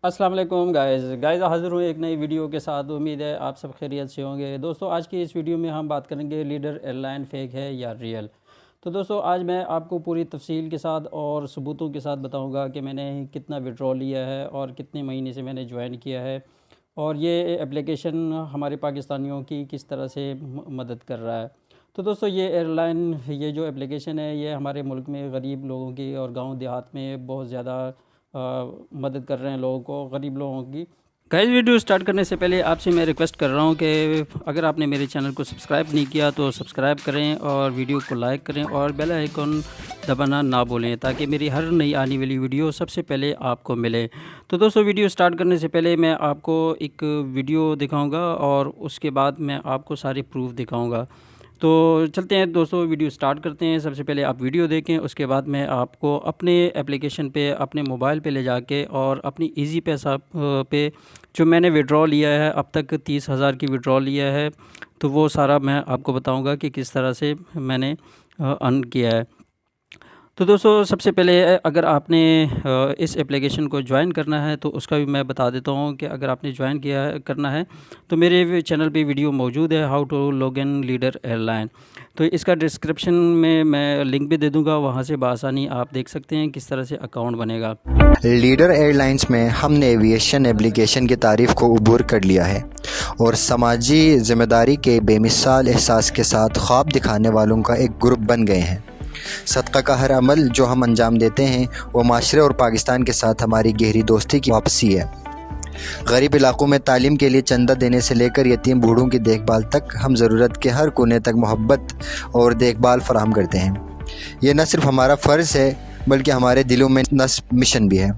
अस्सलाम वालेकुम गाइस हाज़िर हूँ एक नई वीडियो के साथ। उम्मीद है आप सब खैरियत से होंगे। दोस्तों आज की इस वीडियो में हम बात करेंगे लीडर एयरलाइन फ़ेक है या रियल। तो दोस्तों आज मैं आपको पूरी तफसील के साथ और सबूतों के साथ बताऊंगा कि मैंने कितना विड्रॉ लिया है और कितने महीने से मैंने ज्वाइन किया है, और ये एप्लीकेशन हमारे पाकिस्तानियों की किस तरह से मदद कर रहा है। तो दोस्तों ये जो एप्लीकेशन है ये हमारे मुल्क में गरीब लोगों की और गांव देहात में बहुत ज़्यादा मदद कर रहे हैं लोगों को, गरीब लोगों की। गाइस वीडियो स्टार्ट करने से पहले आपसे मैं रिक्वेस्ट कर रहा हूं कि अगर आपने मेरे चैनल को सब्सक्राइब नहीं किया तो सब्सक्राइब करें और वीडियो को लाइक करें और बेल आइकन दबाना ना भूलें ताकि मेरी हर नई आने वाली वीडियो सबसे पहले आपको मिले। तो दोस्तों वीडियो स्टार्ट करने से पहले मैं आपको एक वीडियो दिखाऊंगा और उसके बाद मैं आपको सारे प्रूफ दिखाऊंगा। तो चलते हैं दोस्तों, वीडियो स्टार्ट करते हैं। सबसे पहले आप वीडियो देखें, उसके बाद मैं आपको अपने एप्लीकेशन पे अपने मोबाइल पे ले जाके और अपनी इजी पैसा पे जो मैंने विड्रॉ लिया है अब तक 30,000 की विड्रॉ लिया है, तो वो सारा मैं आपको बताऊंगा कि किस तरह से मैंने अर्न किया है। तो दोस्तों सबसे पहले अगर आपने इस एप्लीकेशन को ज्वाइन करना है तो उसका भी मैं बता देता हूँ कि अगर आपने ज्वाइन करना है तो मेरे चैनल पे वीडियो मौजूद है, how to log in leader airline. तो इसका डिस्क्रिप्शन में मैं लिंक भी दे दूँगा, वहाँ से बआसानी आप देख सकते हैं किस तरह से अकाउंट बनेगा। लीडर एयरलाइंस में हमने एविएशन एप्लीकेशन की तारीफ़ को अबूर कर लिया है और समाजी ज़िम्मेदारी के बेमिसाल एहसास के साथ ख्वाब दिखाने वालों का एक ग्रुप बन गए हैं। सदका का हर अमल जो हम अंजाम देते हैं वो माशरे और पाकिस्तान के साथ हमारी गहरी दोस्ती की वापसी है। गरीब इलाकों में तालीम के लिए चंदा देने से लेकर यतीम बूढ़ों की देखभाल तक हम ज़रूरत के हर कोने तक मोहब्बत और देखभाल फराहम करते हैं। ये न सिर्फ हमारा फ़र्ज़ है बल्कि हमारे दिलों में नस्ब मिशन भी है।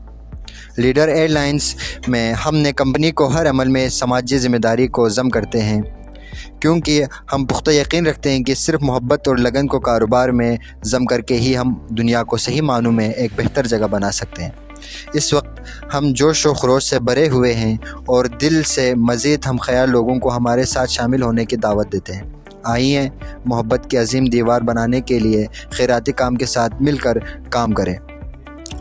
लीडर एयरलाइंस में हमने कंपनी को हर अमल में समाजी ज़िम्मेदारी को ज़म करते हैं, क्योंकि हम पुख्ता यकीन रखते हैं कि सिर्फ मोहब्बत और लगन को कारोबार में ज़म करके ही हम दुनिया को सही मानों में एक बेहतर जगह बना सकते हैं। इस वक्त हम जोश व खरोश से भरे हुए हैं और दिल से मज़ीद हम ख्याल लोगों को हमारे साथ शामिल होने की दावत देते हैं। आइए मोहब्बत की अजीम दीवार बनाने के लिए खैराती काम के साथ मिलकर काम करें।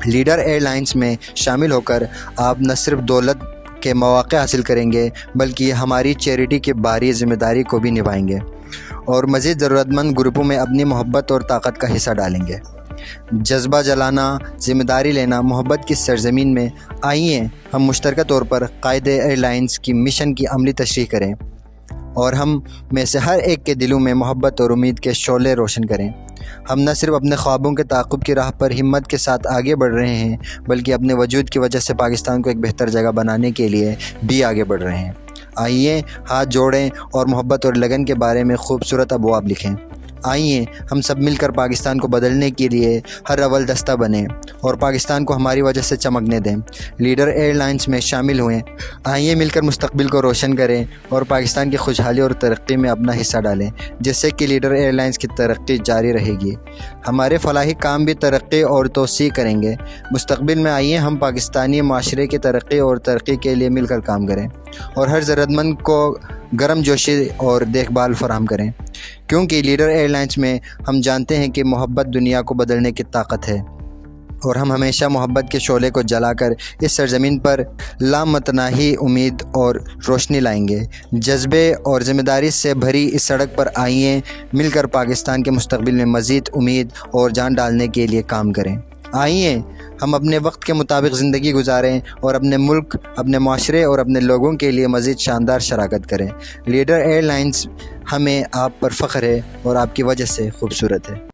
लीडर एयरलाइंस में शामिल होकर आप न सिर्फ दौलत के मौक़े हासिल करेंगे बल्कि हमारी चैरिटी की बारी ज़िम्मेदारी को भी निभाएंगे और मज़ीद ज़रूरतमंद ग्रुपों में अपनी मोहब्बत और ताकत का हिस्सा डालेंगे। जज्बा जलाना, ज़िम्मेदारी लेना, मोहब्बत की सरज़मीन में आइए हम मुश्तरका तौर पर कायदे एयरलाइंस की मिशन की अमली तशरीह करें और हम में से हर एक के दिलों में मोहब्बत और उम्मीद के शोले रोशन करें। हम न सिर्फ अपने ख्वाबों के ताक़ुब की राह पर हिम्मत के साथ आगे बढ़ रहे हैं बल्कि अपने वजूद की वजह से पाकिस्तान को एक बेहतर जगह बनाने के लिए भी आगे बढ़ रहे हैं। आइए हाथ जोड़ें और मोहब्बत और लगन के बारे में खूबसूरत अबवाब लिखें। आइए हम सब मिलकर पाकिस्तान को बदलने के लिए हर अव्वल दस्ता बने और पाकिस्तान को हमारी वजह से चमकने दें। लीडर एयरलाइंस में शामिल हुए, आइए मिलकर मुस्तकबिल को रोशन करें और पाकिस्तान की खुशहाली और तरक्की में अपना हिस्सा डालें, जिससे कि लीडर एयरलाइंस की तरक्की जारी रहेगी। हमारे फलाही काम भी तरक्की और तोसी करेंगे। मुस्तकबिल में आइए हम पाकिस्तानी माशरे की तरक्की और तरक्की के लिए मिलकर काम करें और हर ज़रूरतमंद को गर्म जोशी और देखभाल फराहम करें, क्योंकि लीडर एयरलाइंस में हम जानते हैं कि मोहब्बत दुनिया को बदलने की ताकत है और हम हमेशा मोहब्बत के शोले को जलाकर इस सरजमीन पर लामतनाही उम्मीद और रोशनी लाएंगे। जज्बे और ज़िम्मेदारी से भरी इस सड़क पर आइए मिलकर पाकिस्तान के मुस्तकबिल में मज़ीद उम्मीद और जान डालने के लिए काम करें। आइए हम अपने वक्त के मुताबिक ज़िंदगी गुजारें और अपने मुल्क, अपने माशरे और अपने लोगों के लिए मज़ीद शानदार शराकत करें। लीडर एयरलाइंस हमें आप पर फ़ख्र है और आपकी वजह से खूबसूरत है।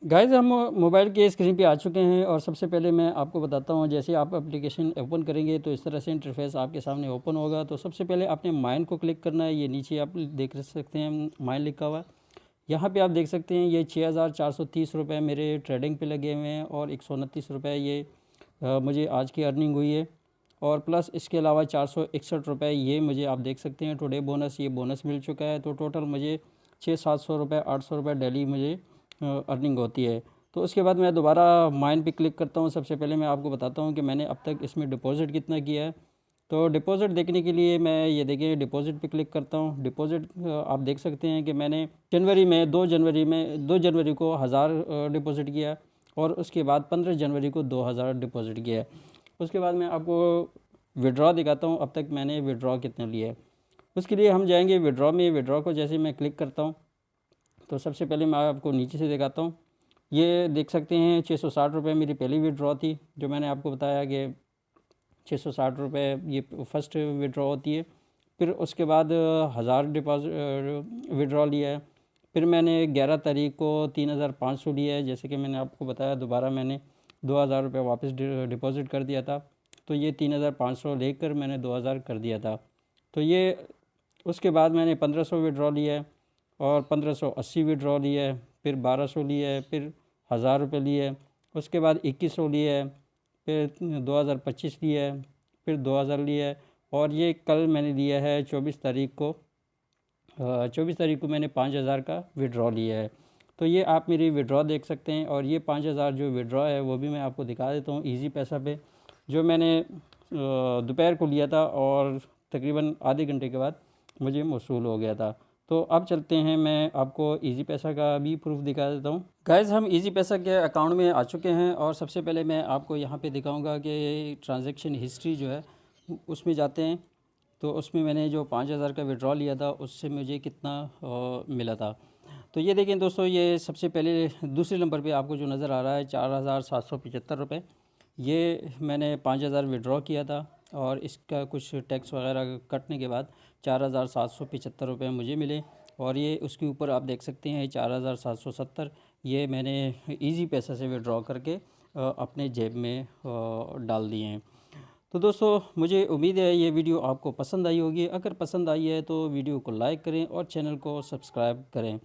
गाइस हम मोबाइल के स्क्रीन पे आ चुके हैं और सबसे पहले मैं आपको बताता हूँ, जैसे आप एप्लीकेशन ओपन करेंगे तो इस तरह से इंटरफेस आपके सामने ओपन होगा। तो सबसे पहले आपने माइन को क्लिक करना है। ये नीचे आप देख सकते हैं माइन लिखा हुआ, यहाँ पे आप देख सकते हैं ये 6,430 रुपये मेरे ट्रेडिंग पे लगे हुए हैं और 129 रुपये ये मुझे आज की अर्निंग हुई है, और प्लस इसके अलावा 461 रुपये ये मुझे आप देख सकते हैं टुडे बोनस, ये बोनस मिल चुका है। तो टोटल मुझे 600-700 रुपये 800 रुपये डेली मुझे अर्निंग होती है। तो उसके बाद मैं दोबारा माइन पे क्लिक करता हूँ। सबसे पहले मैं आपको बताता हूँ कि मैंने अब तक इसमें डिपॉज़िट कितना किया है। तो डिपॉज़िट देखने के लिए मैं ये देखिए डिपॉज़िट पे क्लिक करता हूँ। डिपॉज़िट आप देख सकते हैं कि मैंने 2 जनवरी को 1000 डिपॉज़िट किया और उसके बाद 15 जनवरी को 2000 डिपॉज़िट किया है। उसके बाद मैं आपको विड्रॉ दिखाता हूँ अब तक मैंने विड्रॉ कितना लिया है। उसके लिए हम जाएंगे विड्रॉ में। विड्रॉ को जैसे मैं क्लिक करता हूँ तो सबसे पहले मैं आपको नीचे से दिखाता हूँ। ये देख सकते हैं 660 रुपये मेरी पहली विड्रॉ थी, जो मैंने आपको बताया कि 660 रुपये ये फ़र्स्ट विड्रॉ होती है। फिर उसके बाद 1000 डिपॉजिट विड्रॉ लिया है। फिर मैंने 11 तारीख को 3500 लिया है। जैसे कि मैंने आपको बताया दोबारा मैंने 2000 रुपये वापस डिपॉज़िट कर दिया था, तो ये 3500 लेकर मैंने 2000 कर दिया था। तो ये उसके बाद मैंने 1500 विड्रॉ लिया है और 1580 विड्रॉ लिया है, फिर 1200 लिया है, फिर 1000 रुपये लिए है, उसके बाद 2100 लिए है, फिर 2025 लिया है, फिर 2000 लिया है और ये कल मैंने लिया है 24 तारीख को। 24 तारीख को मैंने 5000 का विड्रॉ लिया है। तो ये आप मेरी विड्रॉ देख सकते हैं और ये 5000 जो विड्रॉ है वो भी मैं आपको दिखा देता हूँ ईजी पैसा पे, जो मैंने दोपहर को लिया था और तकरीबन आधे घंटे के बाद मुझे मौसूल हो गया था। तो अब चलते हैं, मैं आपको इजी पैसा का भी प्रूफ दिखा देता हूँ। गाइस हम इजी पैसा के अकाउंट में आ चुके हैं और सबसे पहले मैं आपको यहाँ पे दिखाऊंगा कि ट्रांजैक्शन हिस्ट्री जो है उसमें जाते हैं। तो उसमें मैंने जो 5000 का विड्रॉ लिया था उससे मुझे कितना मिला था। तो ये देखें दोस्तों, ये सबसे पहले दूसरे नंबर पे आपको जो नज़र आ रहा है 4775 रुपये, ये मैंने 5000 विड्रॉ किया था और इसका कुछ टैक्स वगैरह कटने के बाद 4775 रुपये मुझे मिले। और ये उसके ऊपर आप देख सकते हैं 4770, ये मैंने इजी पैसा से विड्रॉ करके अपने जेब में डाल दिए हैं। तो दोस्तों मुझे उम्मीद है ये वीडियो आपको पसंद आई होगी। अगर पसंद आई है तो वीडियो को लाइक करें और चैनल को सब्सक्राइब करें।